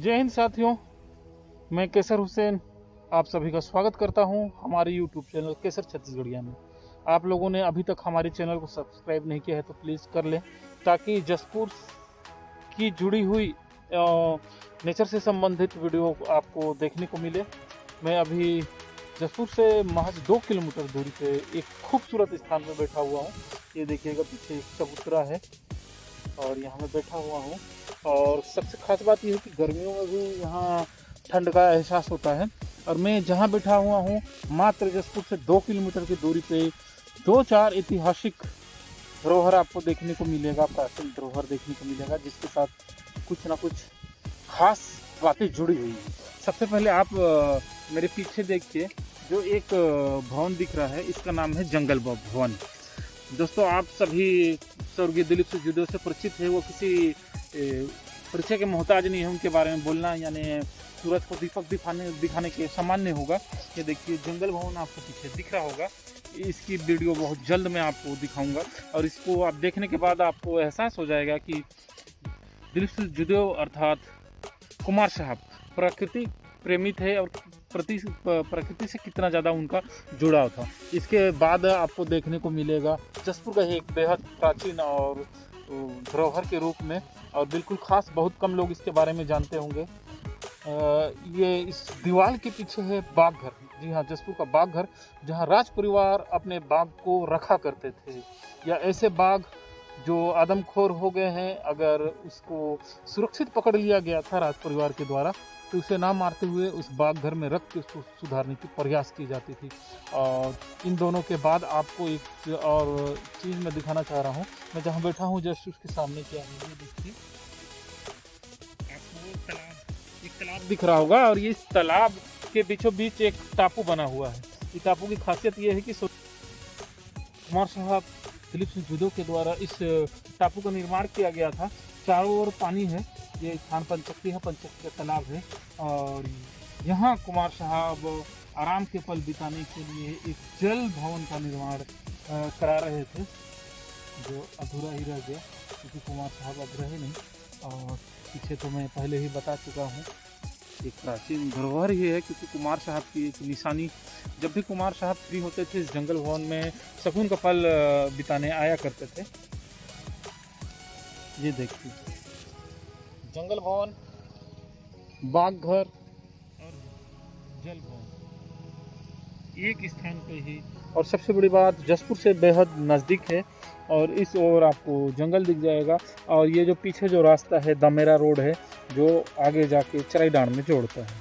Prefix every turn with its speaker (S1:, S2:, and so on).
S1: जय हिंद साथियों, मैं केसर हुसैन आप सभी का स्वागत करता हूं हमारे YouTube चैनल केसर छत्तीसगढ़िया में। आप लोगों ने अभी तक हमारे चैनल को सब्सक्राइब नहीं किया है तो प्लीज़ कर लें, ताकि जसपुर की जुड़ी हुई नेचर से संबंधित वीडियो आपको देखने को मिले। मैं अभी जसपुर से महज 2 किलोमीटर दूरी पे एक खूबसूरत स्थान पर बैठा हुआ हूँ। ये देखिएगा, पीछे एक चबूतरा है और यहाँ मैं बैठा हुआ हूँ। और सबसे खास बात यह है कि गर्मियों में भी यहाँ ठंड का एहसास होता है। और मैं जहाँ बैठा हुआ हूँ मात्र जसपुर से 2 किलोमीटर की दूरी पे 2-4 ऐतिहासिक धरोहर आपको देखने को मिलेगा, प्राचीन धरोहर देखने को मिलेगा, जिसके साथ कुछ ना कुछ खास बातें जुड़ी हुई हैं। सबसे पहले आप मेरे पीछे देखिए, जो एक भवन दिख रहा है, इसका नाम है जंगल भवन। दोस्तों, आप सभी स्वर्गीय दिलीप सिंह जूदेव से परिचित है। वो किसी परिचय के मोहताज नहीं है, उनके बारे में बोलना यानी सूरज को दीपक दिखाने के सामान्य होगा। ये देखिए, जंगल भवन आपको पीछे दिख रहा होगा। इसकी वीडियो बहुत जल्द मैं आपको दिखाऊंगा और इसको आप देखने के बाद आपको एहसास हो जाएगा कि दिलीप सिंह जूदेव अर्थात कुमार साहब प्रकृति प्रेमी थे और प्रकृति से कितना ज़्यादा उनका जुड़ाव था। इसके बाद आपको देखने को मिलेगा जसपुर का एक बेहद प्राचीन और धरोहर के रूप में, और बिल्कुल खास, बहुत कम लोग इसके बारे में जानते होंगे। ये इस दीवार के पीछे है बागघर। जी हाँ, जसपुर का बागघर, जहाँ राज परिवार अपने बाग को रखा करते थे, या ऐसे बाग जो आदमखोर हो गए हैं, अगर उसको सुरक्षित पकड़ लिया गया था राज परिवार के द्वारा, तो उसे ना मारते हुए उस बागघर में रख के उसको सुधारने की प्रयास की जाती थी। और इन दोनों के बाद आपको एक और चीज़ मैं दिखाना चाह रहा हूँ। मैं जहाँ बैठा हूँ जस्ट उसके सामने क्या है, ये देखिए, आपको एक तालाब दिख रहा होगा, और ये इस तालाब के बीचों बीच एक टापू बना हुआ है। इस टापू की खासियत ये है कि कुमार साहब दिलीप सिंह जूदेव के द्वारा इस टापू का निर्माण किया गया था। चारों ओर पानी है, ये स्थान पंचक्ती है, पंचक्ती का तालाब है, और यहाँ कुमार साहब आराम के पल बिताने के लिए एक जल भवन का निर्माण करा रहे थे, जो अधूरा ही रह गया क्योंकि कुमार साहब अब रहे नहीं। और पीछे तो मैं पहले ही बता चुका हूँ, एक प्राचीन धरोहर ही है, क्योंकि कुमार साहब की एक निशानी, जब भी कुमार साहब फ्री होते थे इस जंगल भवन में सुकून का पल बिताने आया करते थे। ये देखिए, जंगल भवन, बागघर और जल भवन एक स्थान पे ही। और सबसे बड़ी बात, जसपुर से बेहद नज़दीक है, और इस ओर आपको जंगल दिख जाएगा। और ये जो पीछे जो रास्ता है, दमेरा रोड है, जो आगे जाके चराईडांड में जोड़ता है।